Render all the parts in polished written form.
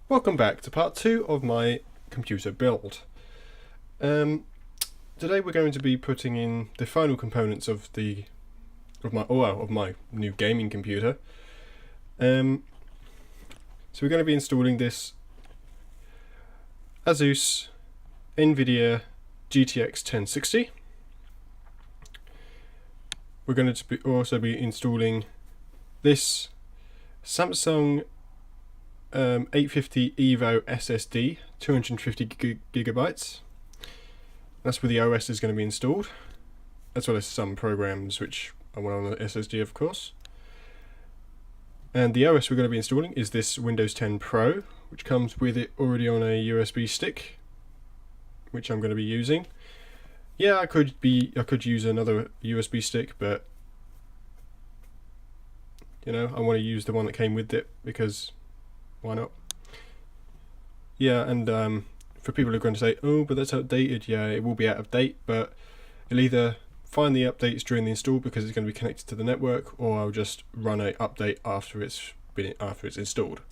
Welcome back to part 2 of my computer build. Today we're going to be putting in the final components of my new gaming computer. So we're going to be installing this Asus NVIDIA GTX 1060. We're going to also be installing this Samsung 850 EVO SSD, 250 gigabytes. That's where the OS is going to be installed, as well as some programs which I want on the SSD, of course. And the OS we're going to be installing is this Windows 10 Pro, which comes with it already on a USB stick, which I'm going to be using. Yeah, I could use another USB stick, but I want to use the one that came with it because why not? Yeah, and for people who are going to say, oh, but that's outdated, yeah, it will be out of date, but it'll either find the updates during the install because it's going to be connected to the network, or I'll just run an update after it's installed.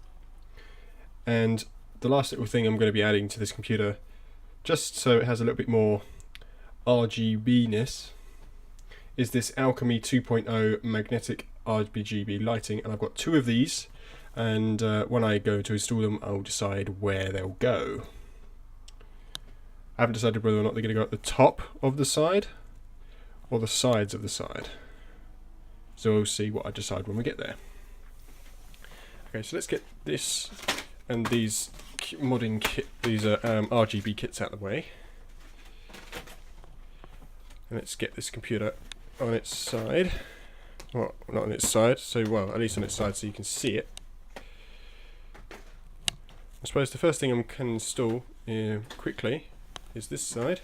And the last little thing I'm going to be adding to this computer, just so it has a little bit more RGB-ness, is this Alchemy 2.0 magnetic RGB lighting, and I've got 2 of these. And when I go to install them, I'll decide where they'll go. I haven't decided whether or not they're going to go at the top of the side or the sides of the side. So we'll see what I decide when we get there. Okay, so let's get this and these modding kit, these RGB kits out of the way. And let's get this computer on its side. Well, not on its side, at least on its side so you can see it. I suppose the first thing I can install quickly is this side.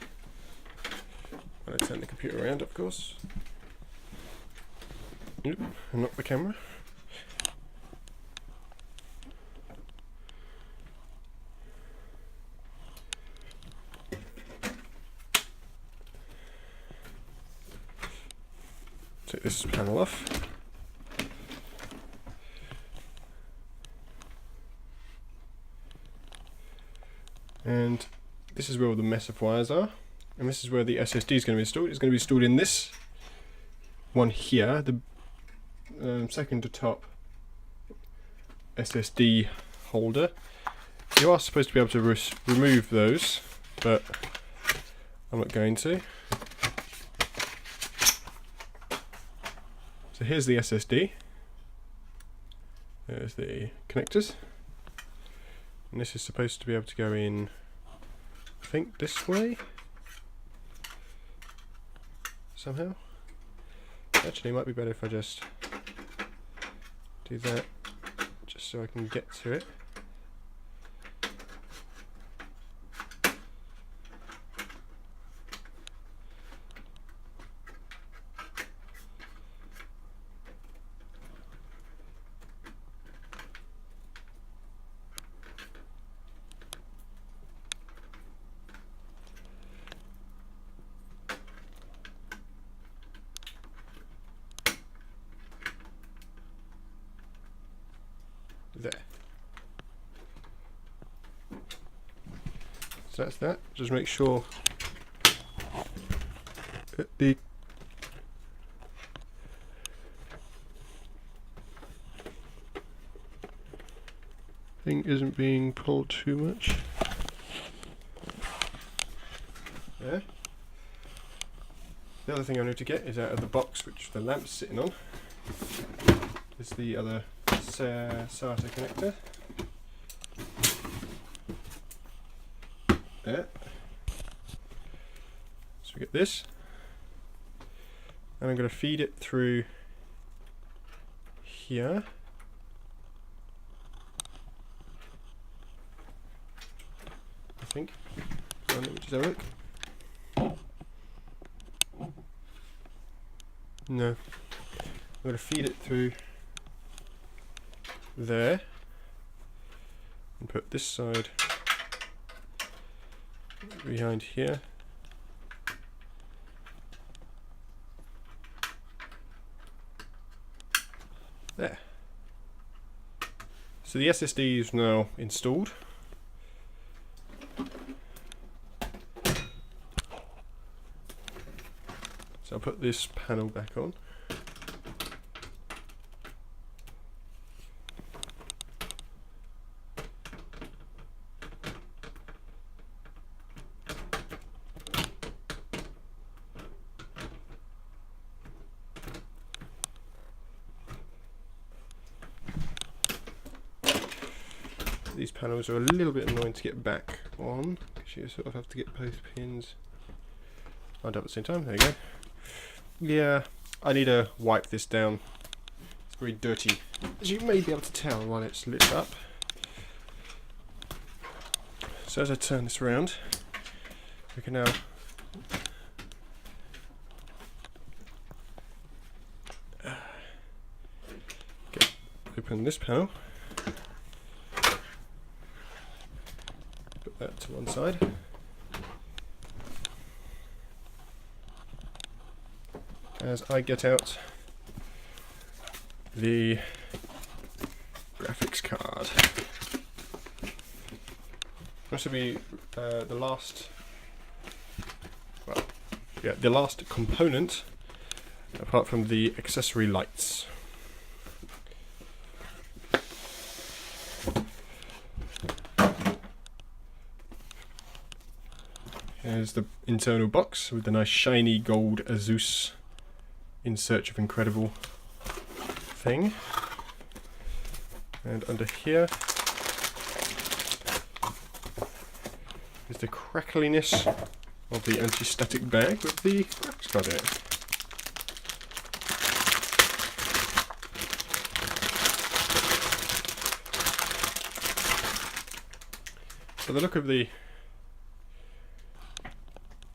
When I turn the computer around, of course. Oop, and knock the camera. Take this panel off. And this is where all the mess of wires are, and this is where the SSD is going to be installed. It's going to be installed in this one here, the second to top SSD holder. You are supposed to be able to remove those, but I'm not going to. So here's the SSD. There's the connectors. And this is supposed to be able to go in, I think, this way somehow. Actually, it might be better if I just do that, just so I can get to it. There. So that's that. Just make sure that the thing isn't being pulled too much. There. The other thing I need to get is out of the box which the lamp's sitting on. Is the other SATA connector. There. So we get this, and I'm going to feed it through here. I think. Let me just have a look. No. I'm going to feed it through there and put this side behind here. There. So the SSD is now installed. So I'll put this panel back on. These panels are a little bit annoying to get back on, because you sort of have to get both pins lined up at the same time. There you go. Yeah, I need to wipe this down. It's very dirty, as you may be able to tell while it's lit up. So as I turn this around, we can now open this panel. Put that to one side. As I get out the graphics card. This will be the last, well, yeah, the last component apart from the accessory lights. Here's the internal box with the nice shiny gold Asus In Search of Incredible thing. And under here is the crackliness of the anti-static bag with the graphics card in it. So the look of the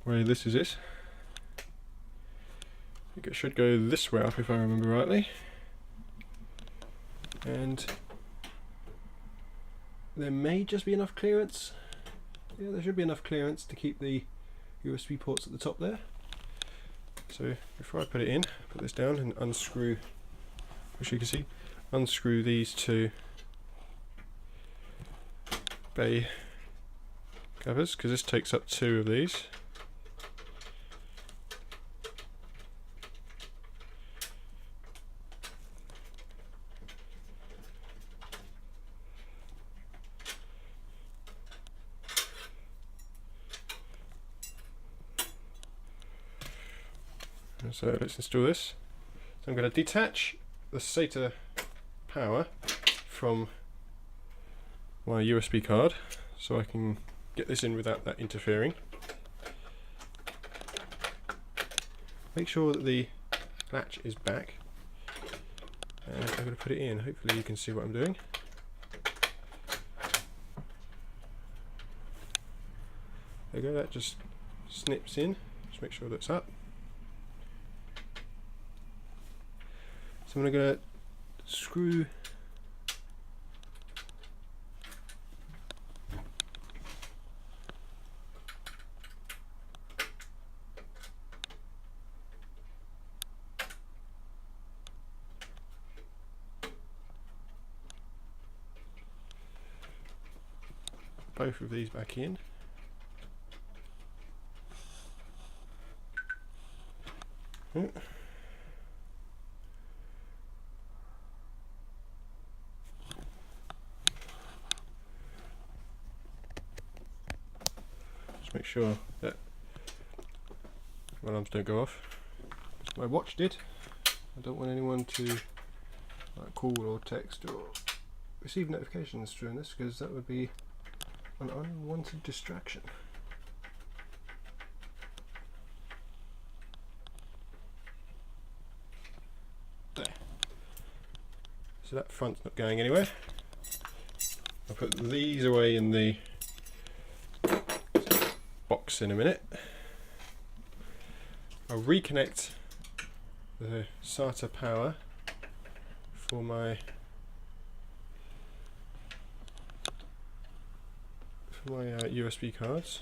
way this is it. I think it should go this way up if I remember rightly. And there may just be enough clearance. Yeah, there should be enough clearance to keep the USB ports at the top there. So before I put it in, put this down and unscrew, which you can see, unscrew these two bay covers, because this takes up two of these. So let's install this. So I'm going to detach the SATA power from my USB card so I can get this in without that interfering. Make sure that the latch is back, and I'm going to put it in. Hopefully you can see what I'm doing. There you go, that just snips in. Just make sure that's up. So I'm going to screw both of these back in. Make sure that my alarms don't go off. My watch did. I don't want anyone to call or text or receive notifications during this, because that would be an unwanted distraction. There. So that front's not going anywhere. I'll put these away in the box in a minute. I'll reconnect the SATA power for my USB cards.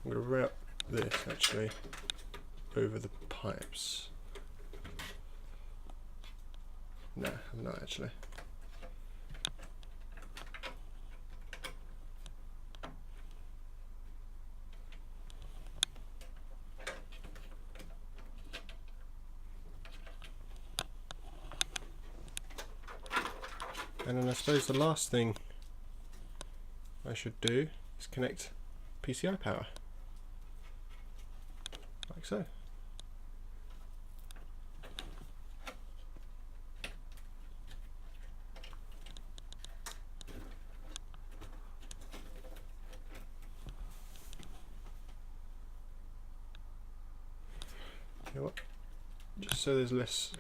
I'm going to route this actually over the pipes. No, I'm not actually. And then I suppose the last thing I should do is connect PCI power, like so. You know what? Just so there's less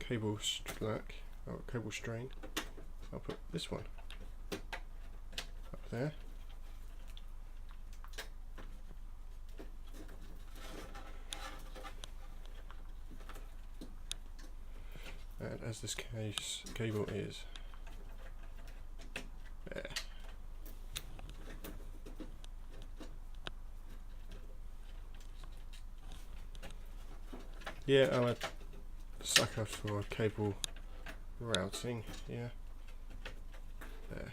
cable slack or cable strain, I'll put this one up there. And as this cable is there. Yeah, I'm a sucker for cable routing, yeah. There.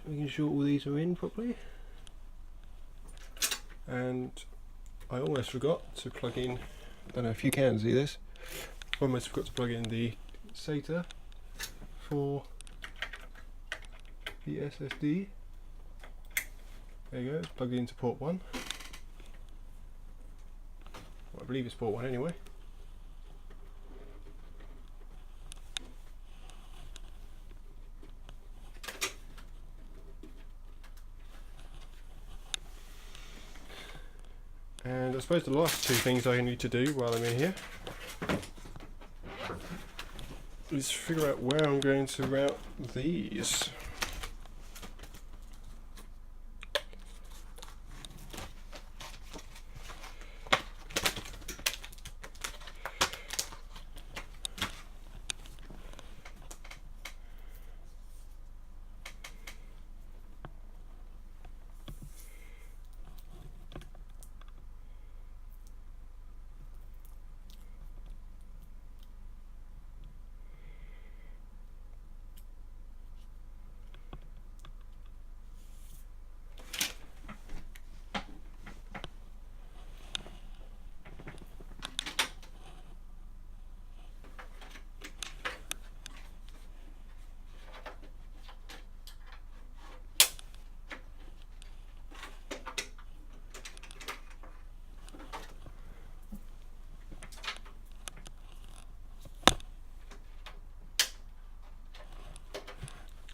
Making sure all these are in properly. And I almost forgot to plug in, I don't know if you can see this, almost forgot to plug in the SATA for the SSD. There you go, it's plugged into port 1. Well, I believe it's port 1 anyway. And I suppose the last two things I need to do while I'm in here is figure out where I'm going to route these.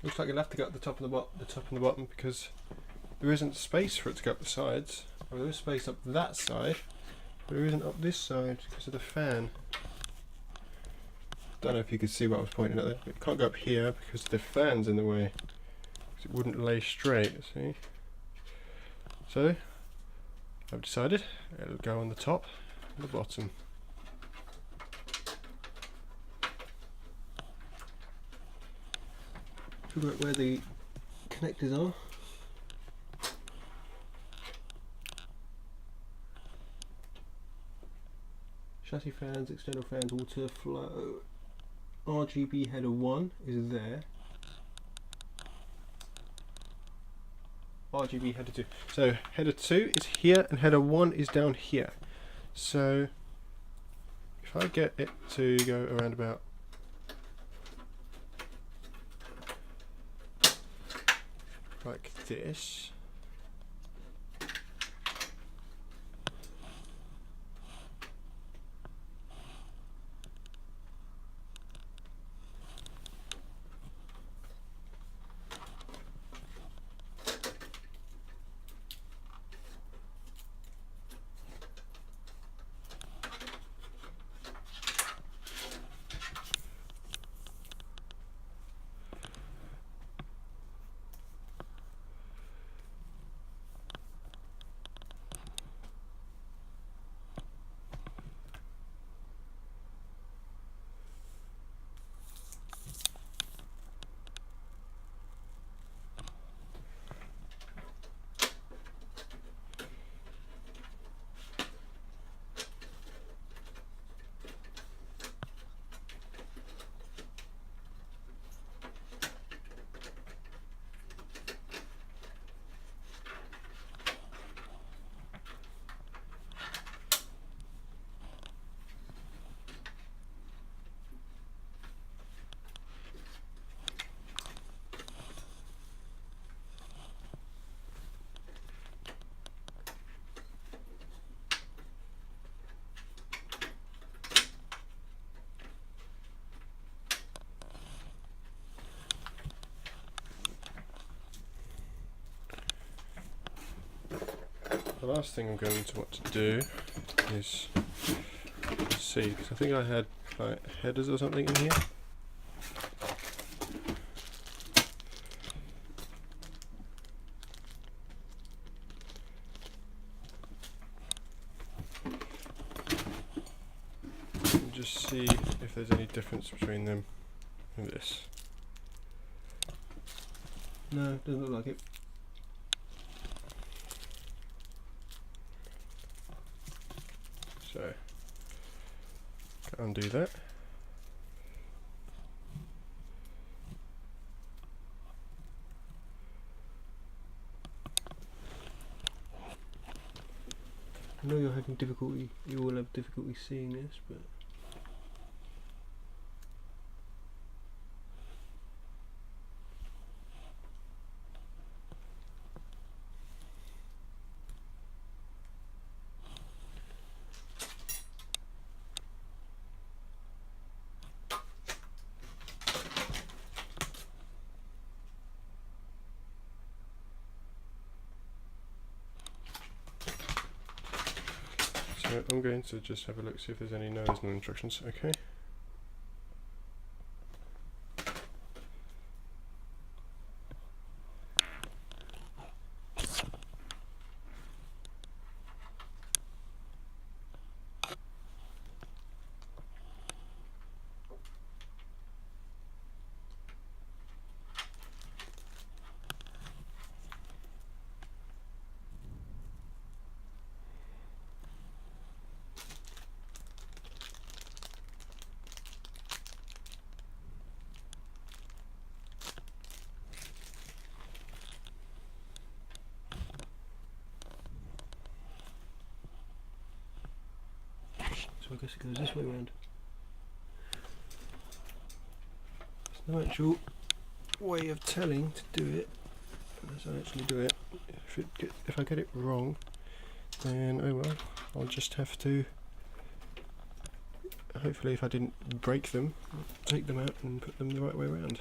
Looks like you'll have to go up the top and the bottom because there isn't space for it to go up the sides. Well, there is space up that side, but there isn't up this side because of the fan. Don't know if you could see what I was pointing at there, but it can't go up here because the fan's in the way. Because it wouldn't lay straight, see? So, I've decided it'll go on the top and the bottom. Figure out where the connectors are. Chassis fans, external fans, water flow. RGB header 1 is there. RGB header 2. So header 2 is here and header 1 is down here. So if I get it to go around about like this. the last thing I'm going to want to do is see, because I think I had like headers or something in here. And just see if there's any difference between them and this. No, doesn't look like it. So, undo that. I know you're having difficulty, you will have difficulty seeing this, but so I'm going to just have a look, see if there's any no instructions. Okay. So I guess it goes this way around. There's no actual way of telling to do it as I actually do it. If I get it wrong, then oh well, I'll just have to, hopefully if I didn't break them, take them out and put them the right way around.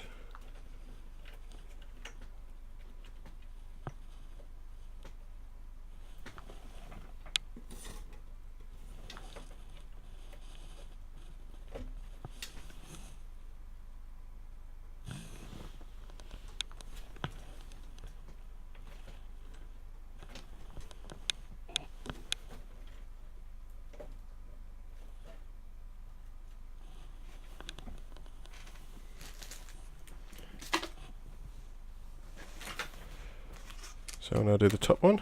So I'll now do the top one.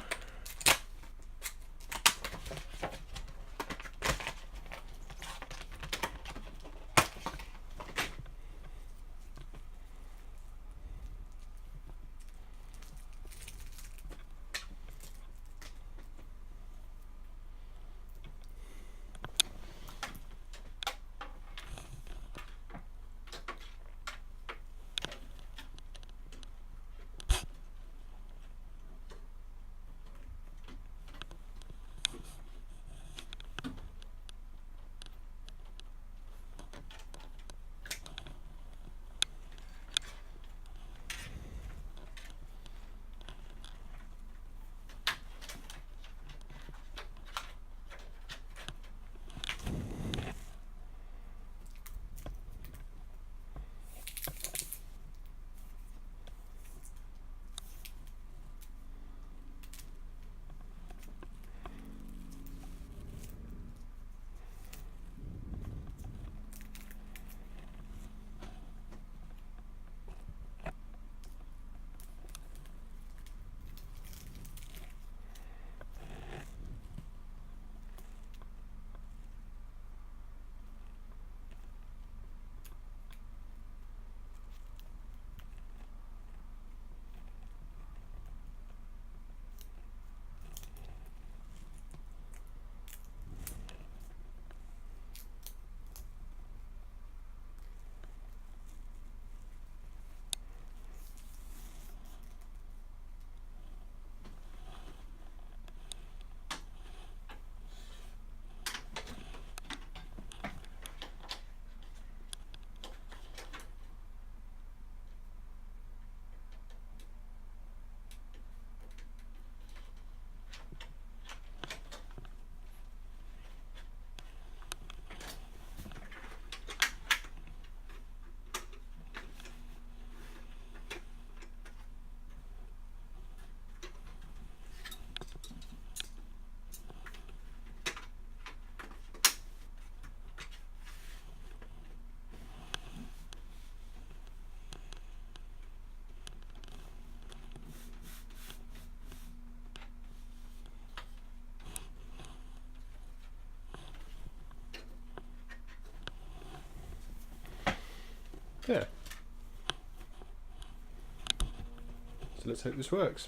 let's hope this works.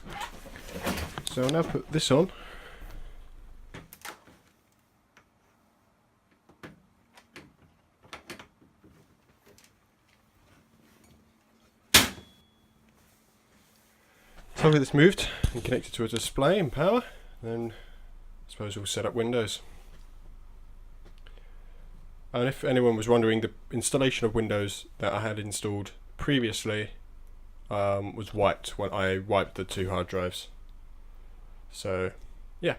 So I'll now put this on. So I'll get this moved and connected to a display and power, then I suppose we'll set up Windows. And if anyone was wondering, the installation of Windows that I had installed previously was wiped when I wiped the 2 hard drives. So yeah.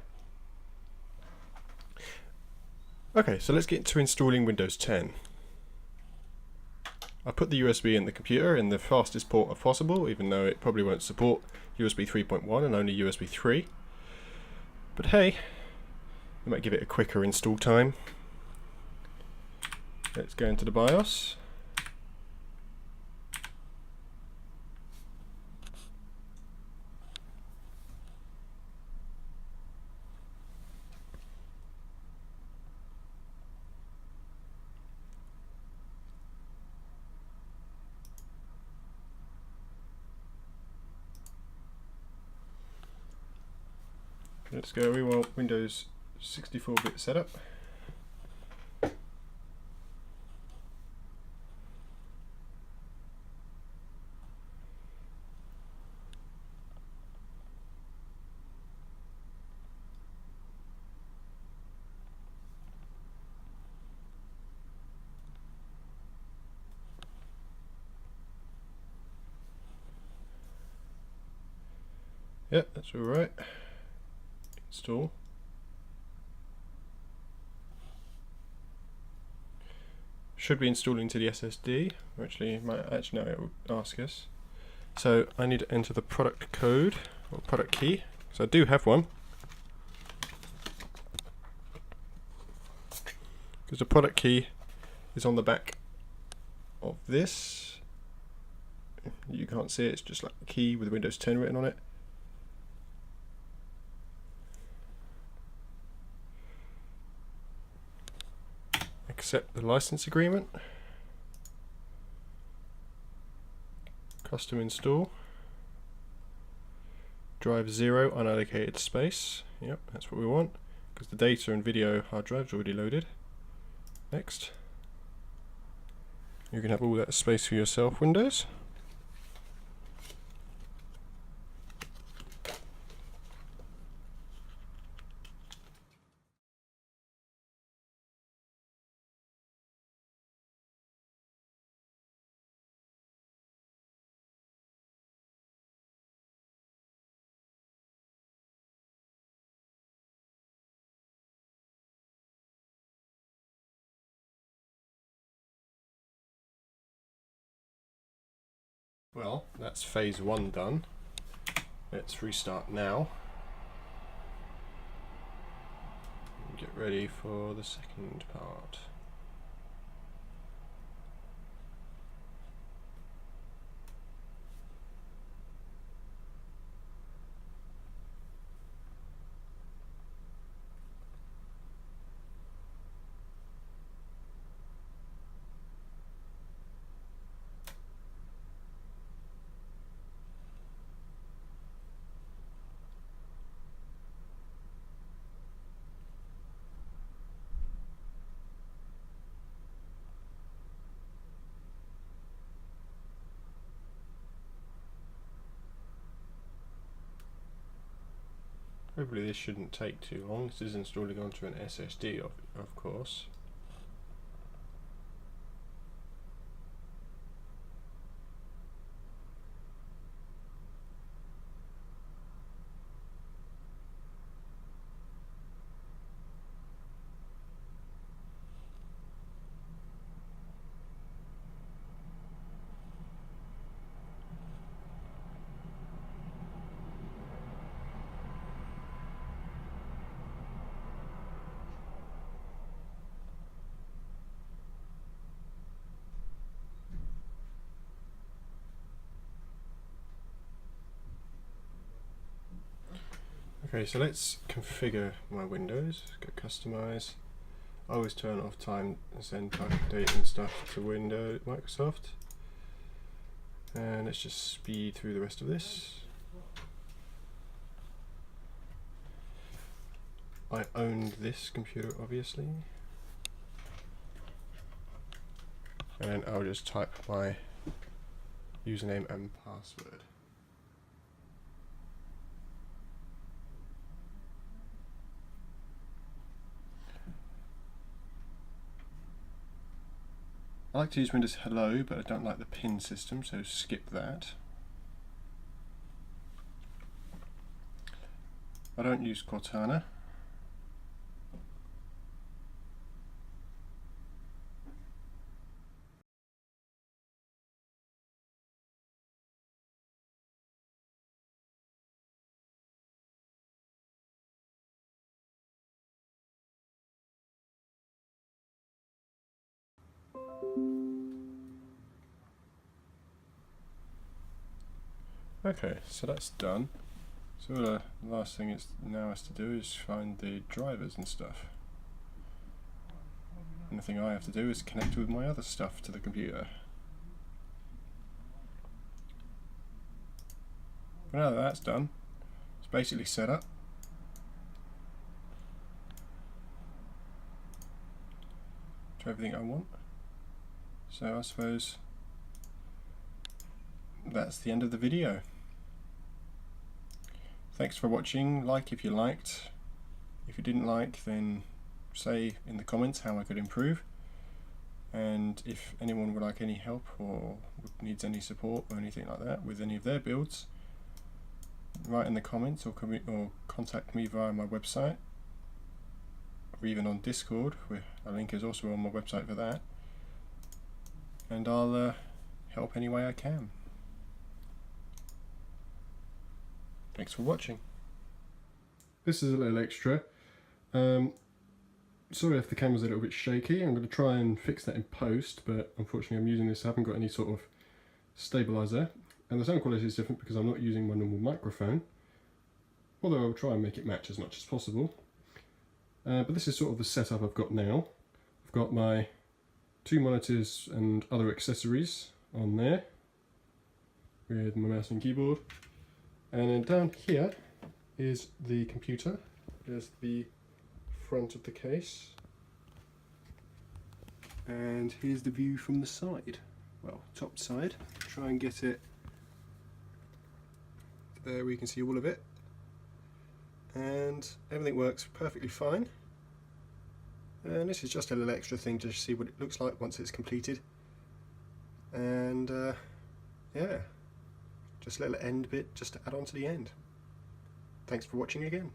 Okay, so let's get to installing Windows 10. I put the USB in the computer in the fastest port possible, even though it probably won't support USB 3.1 and only USB 3. But hey, we might give it a quicker install time. Let's go into the BIOS. Let's go, we want Windows 64-bit setup. Yep, that's alright. Install. Should be installing to the SSD. Actually, no, it will ask us. So I need to enter the product code or product key. So I do have one. Because the product key is on the back of this. You can't see it, it's just like a key with Windows 10 written on it. Accept the license agreement. Custom install. Drive 0 unallocated space. Yep, that's what we want, because the data and video hard drive is already loaded. Next. You can have all that space for yourself, Windows. Well, that's phase 1 done. Let's restart now. Get ready for the second part. Hopefully this shouldn't take too long. This is installing onto an SSD, of course. Okay, so let's configure my Windows. Go customize. I always turn off time and send type date and stuff to Windows Microsoft. And let's just speed through the rest of this. I owned this computer obviously, and I'll just type my username and password. I like to use Windows Hello, but I don't like the pin system, so skip that. I don't use Cortana. Okay, so that's done. So the last thing it now has to do is find the drivers and stuff. And the thing I have to do is connect with my other stuff to the computer. But now that that's done, it's basically set up. To everything I want. So I suppose that's the end of the video. Thanks for watching. Like if you liked. If you didn't like, then say in the comments how I could improve. And if anyone would like any help or needs any support or anything like that with any of their builds, write in the comments or contact me via my website, or even on Discord, where a link is also on my website for that. And I'll help any way I can. Thanks for watching. This is a little extra. Sorry if the camera's a little bit shaky. I'm going to try and fix that in post, but unfortunately I'm using this, I haven't got any sort of stabilizer. And the sound quality is different because I'm not using my normal microphone. Although I'll try and make it match as much as possible. But this is sort of the setup I've got now. I've got my 2 monitors and other accessories on there with my mouse and keyboard. And then down here is the computer. There's the front of the case. And here's the view from the side. Well, top side. Try and get it there where you can see all of it. And everything works perfectly fine. And this is just a little extra thing to see what it looks like once it's completed. And yeah, just a little end bit just to add on to the end. Thanks for watching again.